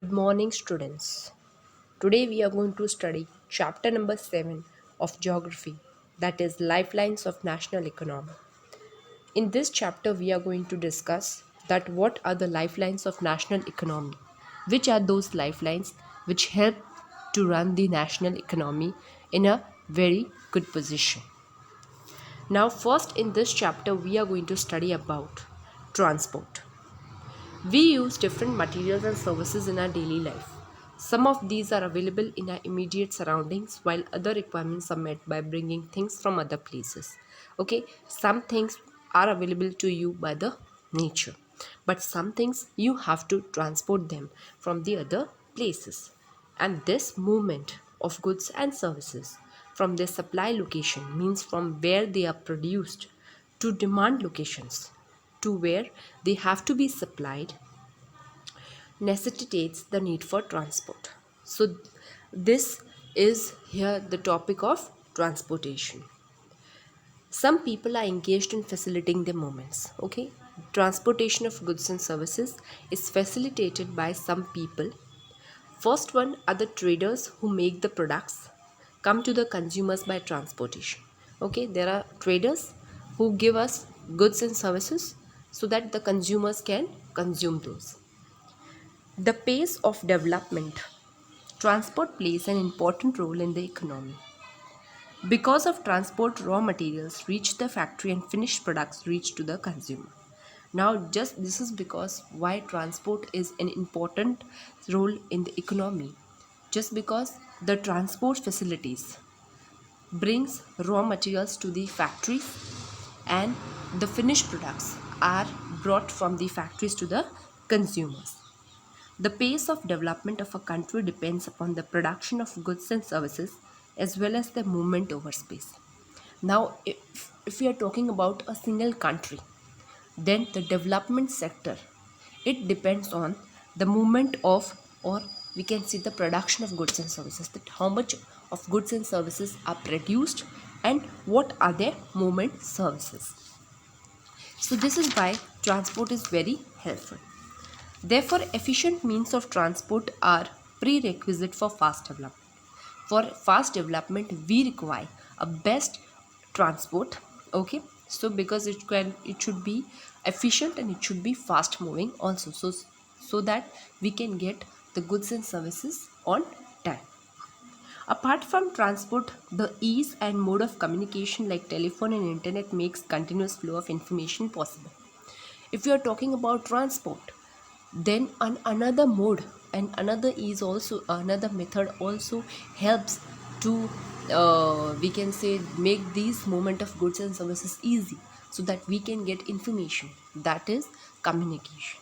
Good morning, students. Today we are going to study chapter number 7 of geography, that is lifelines of national economy. In this chapter we are going to discuss that what are the lifelines of national economy, which are those lifelines which help to run the national economy in a very good position. Now first in this chapter we are going to study about transport. We use different materials and services in our daily life. Some of these are available in our immediate surroundings, while other requirements are met by bringing things from other places. Okay, some things are available to you by the nature, but some things you have to transport them from the other places. And this movement of goods and services from their supply location means from where they are produced to demand locations to where they have to be supplied necessitates the need for transport. So, this is here the topic of transportation. Some people are engaged in facilitating the movements. Okay, transportation of goods and services is facilitated by some people. First one are the traders who make the products come to the consumers by transportation. Okay, there are traders who give us goods and services so that the consumers can consume those. The pace of development. Transport plays an important role in the economy. Because of transport, raw materials reach the factory and finished products reach to the consumer. Now, just this is because why transport is an important role in the economy. Just because the transport facilities brings raw materials to the factories and the finished products are brought from the factories to the consumers. The pace of development of a country depends upon the production of goods and services as well as the movement over space. Now, if we are talking about a single country, then the development sector, it depends on the movement of, or we can see the production of goods and services, that how much of goods and services are produced and what are their movement services. So this is why transport is very helpful. Therefore, efficient means of transport are prerequisite for fast development. For fast development, we require a best transport. Okay, so because it should be efficient and it should be fast moving also. So that we can get the goods and services on time. Apart from transport, the ease and mode of communication like telephone and internet makes continuous flow of information possible. If you are talking about transport, then another mode and another is also another method also helps to we can say make these movement of goods and services easy so that we can get information, that is communication.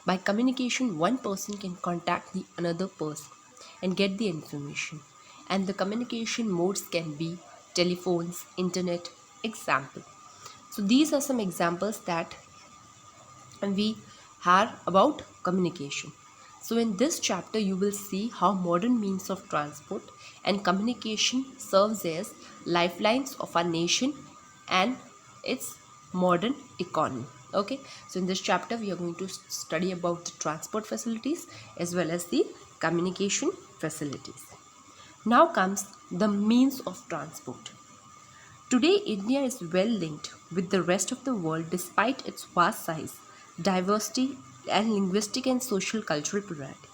By communication, one person can contact the another person and get the information, and the communication modes can be telephones, internet, example. So these are some examples that we have about communication. So in this chapter you will see how modern means of transport and communication serves as lifelines of our nation and its modern economy. Okay, so in this chapter we are going to study about the transport facilities as well as the communication facilities. Now comes the means of transport. Today, India is well linked with the rest of the world despite its vast size, diversity, and linguistic and social cultural plurality.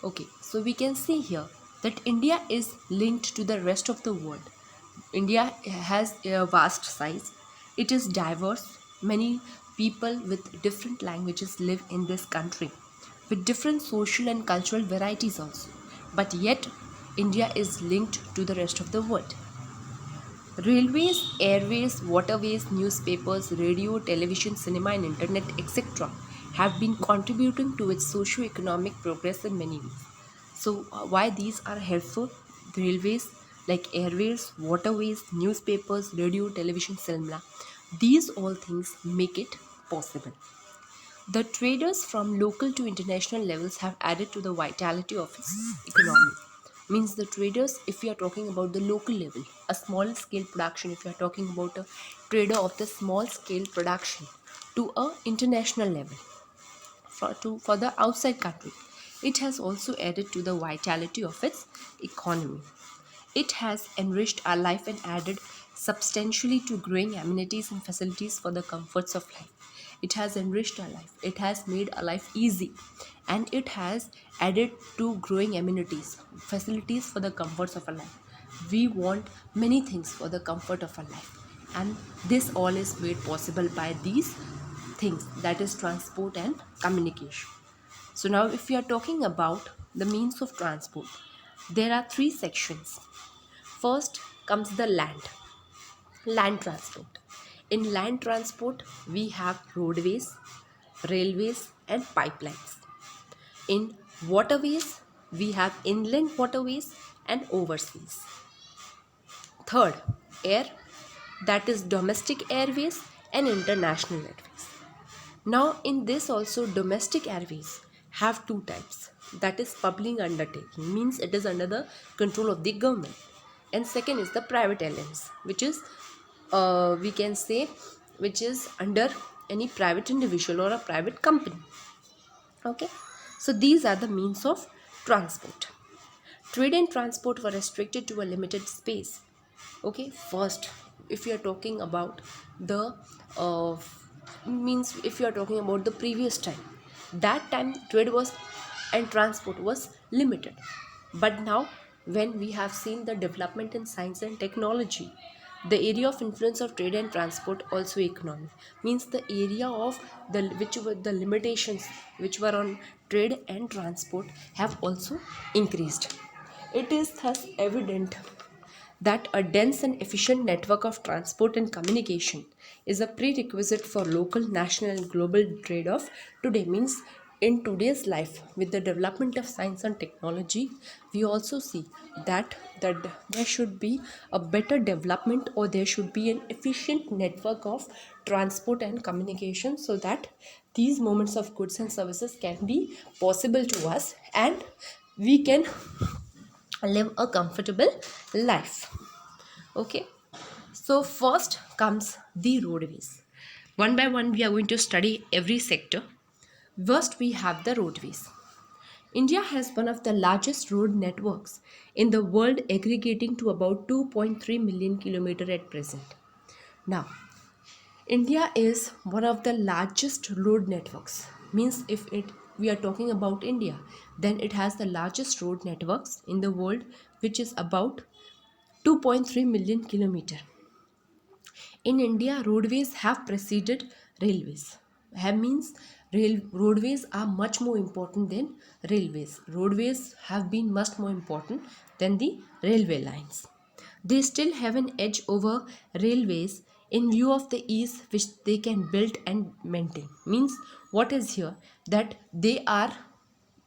Okay, so we can see here that India is linked to the rest of the world. India has a vast size, it is diverse. Many people with different languages live in this country with different social and cultural varieties also. But yet, India is linked to the rest of the world. Railways, airways, waterways, newspapers, radio, television, cinema, and internet, etc., have been contributing to its socio-economic progress in many ways. So, why these are helpful? Railways, like airways, waterways, newspapers, radio, television, cinema, these all things make it possible. The traders from local to international levels have added to the vitality of its economy. Means the traders, if we are talking about the local level, a small scale production, if you are talking about a trader of the small scale production to a international level for the outside country, It has also added to the vitality of its economy. It has enriched our life and added substantially to growing amenities and facilities for the comforts of life. It has enriched our life. It has made our life easy. And it has added to growing amenities, facilities for the comforts of our life. We want many things for the comfort of our life. And this all is made possible by these things, that is transport and communication. So now if we are talking about the means of transport, there are three sections. First comes the land transport. In land transport, we have roadways, railways, and pipelines. In waterways, we have inland waterways and overseas. Third, air, that is domestic airways and international airways. Now, in this also, domestic airways have two types. That is public undertaking, means it is under the control of the government. And second is the private airlines, which is, we can say, which is under any private individual or a private company. Okay, so these are the means of transport. Trade and transport were restricted to a limited space. Okay, first, if you are talking about the means if you are talking about the previous time, that time trade was and transport was limited. But now, when we have seen the development in science and technology, the area of influence of trade and transport also economic, means the area of the which were the limitations which were on trade and transport have also increased. It is thus evident that a dense and efficient network of transport and communication is a prerequisite for local, national, and global trade of today. Means in today's life, with the development of science and technology, we also see that there should be a better development, or there should be an efficient network of transport and communication, so that these moments of goods and services can be possible to us, and we can live a comfortable life. Okay, so first comes the roadways. One by one we are going to study every sector. First we have the roadways. India has one of the largest road networks in the world, aggregating to about 2.3 million kilometers at present. Now, India is one of the largest road networks. Means if it we are talking about India, then it has the largest road networks in the world, which is about 2.3 million kilometer. In India, roadways have preceded railways. Have means roadways are much more important than railways. Roadways have been much more important than the railway lines. They still have an edge over railways in view of the ease which they can build and maintain. Means what is here, that they are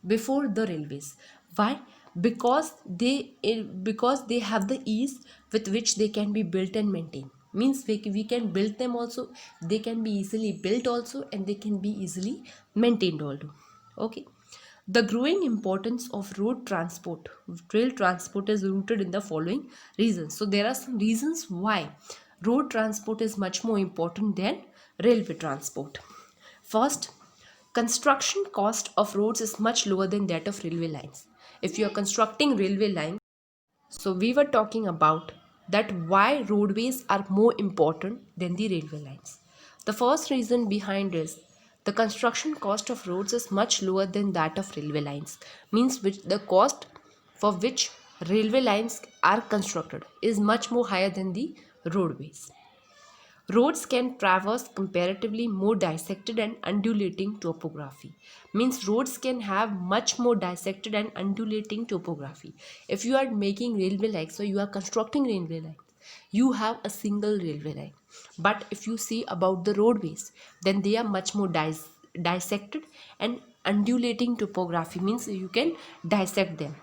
before the railways. Why? Because they have the ease with which they can be built and maintained. Means we can build them also, they can be easily built also, and they can be easily maintained also. Okay, the growing importance of road transport, rail transport, is rooted in the following reasons. So there are some reasons why road transport is much more important than railway transport. First, construction cost of roads is much lower than that of railway lines. If you are constructing railway lines, so we were talking about that why roadways are more important than the railway lines. The first reason behind is the construction cost of roads is much lower than that of railway lines. Means which the cost for which railway lines are constructed is much more higher than the roadways. Roads can traverse comparatively more dissected and undulating topography. Means roads can have much more dissected and undulating topography. If you are making railway lines, so you are constructing railway lines, you have a single railway line. But if you see about the roadways, then they are much more dissected and undulating topography, means you can dissect them.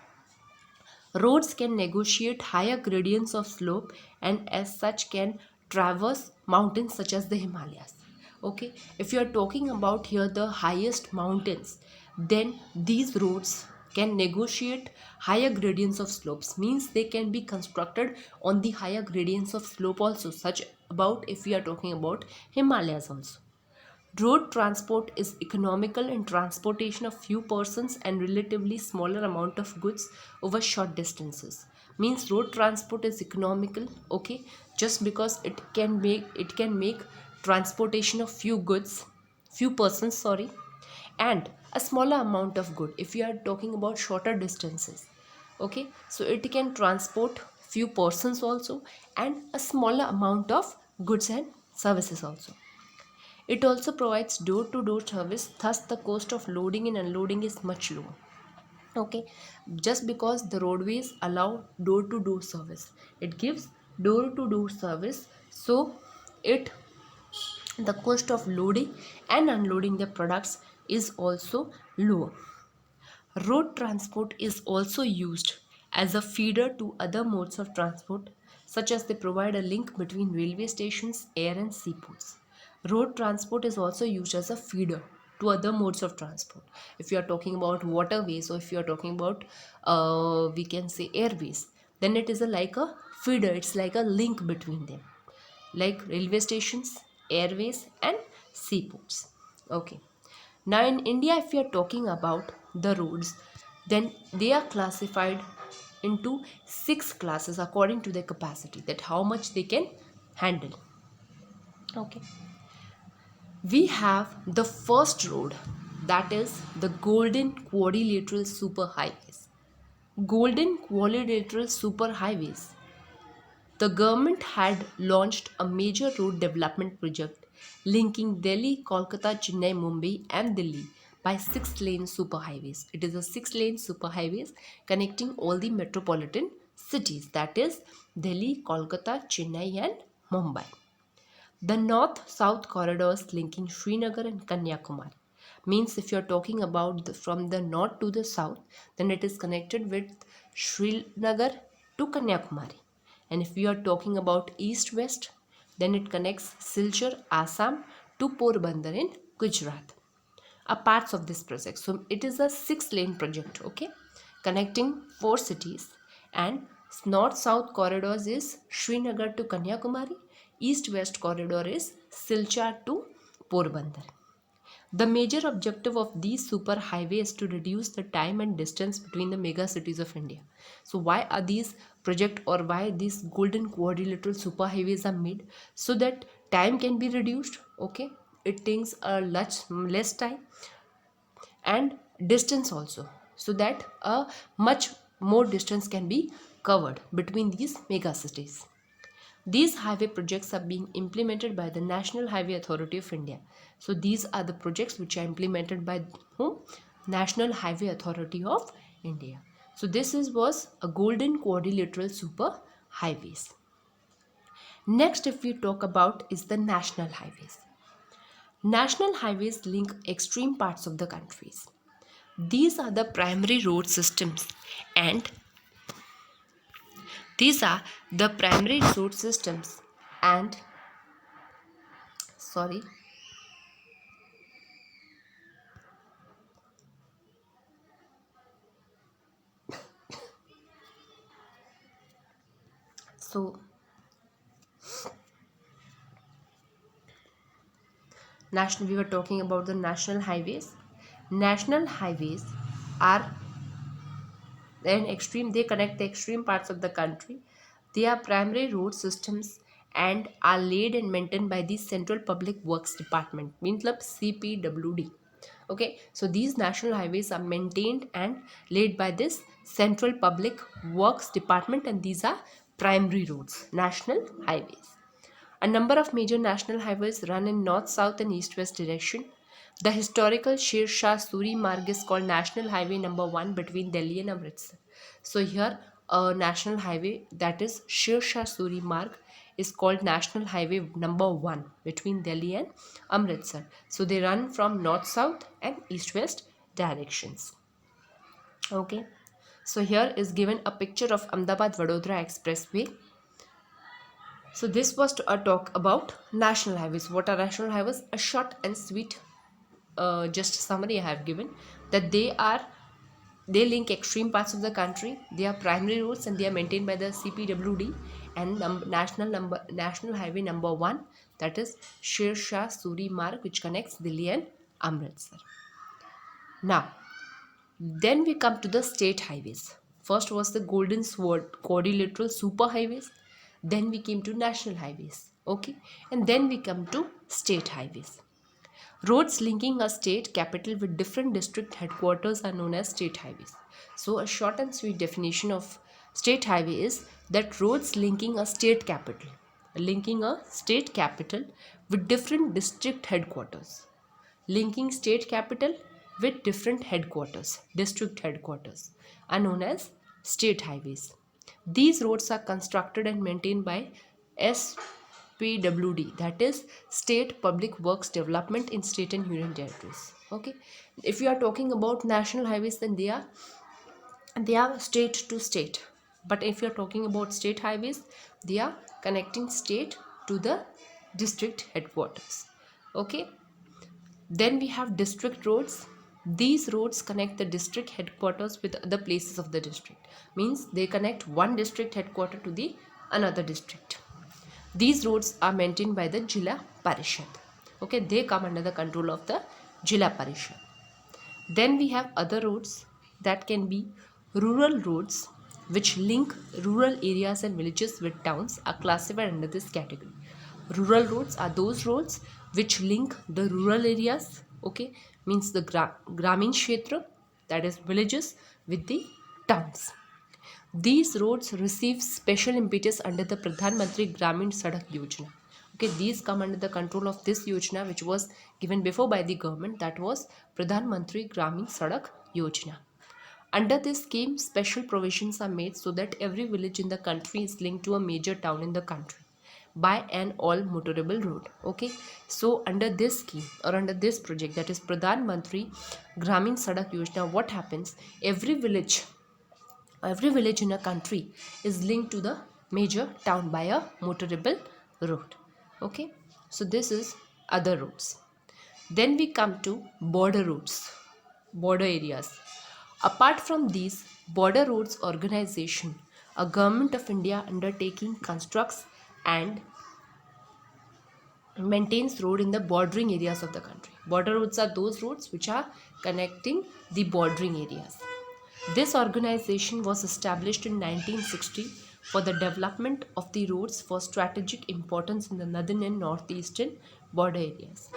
Roads can negotiate higher gradients of slope, and as such can traverse mountains such as the Himalayas. Okay, if you are talking about here the highest mountains, then these roads can negotiate higher gradients of slopes, means they can be constructed on the higher gradients of slope also, such about if we are talking about Himalayas also. Road transport is economical in transportation of few persons and relatively smaller amount of goods over short distances. Means road transport is economical, okay, just because it can make transportation of few goods, few persons, sorry, and a smaller amount of good if you are talking about shorter distances. Okay, so it can transport few persons also and a smaller amount of goods and services also. It also provides door to door service, thus, the cost of loading and unloading is much lower. Okay, just because the roadways allow door to door service, it gives door to door service, so it the cost of loading and unloading the products is also lower. Road transport is also used as a feeder to other modes of transport, such as they provide a link between railway stations, air, and seaports. Road transport is also used as a feeder to other modes of transport. If you are talking about waterways, or if you are talking about, we can say, airways, then it is like a feeder, it's like a link between them, like railway stations, airways, and seaports. Okay. Now, in India, if we are talking about the roads, then they are classified into six classes according to their capacity, that how much they can handle. Okay. We have the first road, that is the Golden Quadrilateral Super Highways. Golden Quadrilateral Super Highways. The government had launched a major road development project linking Delhi, Kolkata, Chennai, Mumbai, and Delhi by six-lane superhighways. It is a six-lane superhighways connecting all the metropolitan cities, that is Delhi, Kolkata, Chennai, and Mumbai. The north-south corridors linking Srinagar and Kanyakumari. Means if you're talking about from the north to the south, then it is connected with Srinagar to Kanyakumari. And if we are talking about east-west, then it connects Silchar, Assam to Porbandar in Gujarat are parts of this project. So it is a six-lane project, okay, connecting four cities. And north-south corridors is Srinagar to Kanyakumari, east-west corridor is Silchar to Porbandar. The major objective of these super highways is to reduce the time and distance between the mega cities of India. So why are these project, or why these golden quadrilateral super highways are made? So that time can be reduced, okay, it takes a less time, and distance also, so that a much more distance can be covered between these mega cities. These highway projects are being implemented by the National Highway Authority of India. So these are the projects which are implemented by whom? National Highway Authority of India. So this was a golden quadrilateral super highways. Next, if we talk about, is the national highways. National highways link extreme parts of the countries. These are the primary road systems, and these are the primary road systems and sorry so national we were talking about the national highways. National highways are they connect the extreme parts of the country. They are primary road systems and are laid and maintained by the Central Public Works Department, means CPWD. Okay, so these national highways are maintained and laid by this Central Public Works Department, and these are primary roads, national highways. A number of major national highways run in north, south, and east west direction. The historical Sher Shah Suri Marg is called National Highway number 1 between Delhi and Amritsar. So here a national highway, that is Sher Shah Suri Marg, is called National Highway number 1 between Delhi and Amritsar. So they run from north, south, and east west directions. Okay. So here is given a picture of Ahmedabad Vadodara Expressway. So this was a talk about national highways. What are national highways? A short and sweet, just summary I have given, that they link extreme parts of the country. They are primary roads and they are maintained by the CPWD. And national highway number 1, that is Sher Shah Suri Marg, which connects Delhi and Amritsar. Now, then we come to the state highways. First was the Golden Sword quadrilateral super highways. Then we came to national highways. Okay, and then we come to state highways. Roads linking a state capital with different district headquarters are known as state highways. So, a short and sweet definition of state highway is that roads linking a state capital with different district headquarters, linking state capital with different headquarters, district headquarters, are known as state highways. These roads are constructed and maintained by SPWD, that is State Public Works Development in state and union territories. Okay, if you are talking about national highways, then they are state to state. But if you are talking about state highways, they are connecting state to the district headquarters. Okay, then we have district roads. These roads connect the district headquarters with other places of the district. Means they connect one district headquarter to the another district. These roads are maintained by the Jilla Parishad. Okay, they come under the control of the Jilla Parishad. Then we have other roads that can be rural roads, which link rural areas and villages with towns, are classified under this category. Rural roads are those roads which link the rural areas, okay, means the Gramin Kshetra, that is villages, with the towns. These roads receive special impetus under the Pradhan Mantri Gramin Sadak Yojana. Okay, these come under the control of this Yojana, which was given before by the government, that was Pradhan Mantri Gramin Sadak Yojana. Under this scheme, special provisions are made so that every village in the country is linked to a major town in the country by an all motorable road. Okay, so under this scheme or under this project, that is Pradhan Mantri Gramin Sadak Yojana, what happens? Every village in a country is linked to the major town by a motorable road. Okay, so this is other roads. Then we come to border roads, border areas. Apart from these border roads organization, a government of India undertaking constructs and maintains road in the bordering areas of the country. Border roads are those roads which are connecting the bordering areas. This organization was established in 1960 for the development of the roads for strategic importance in the northern and northeastern border areas.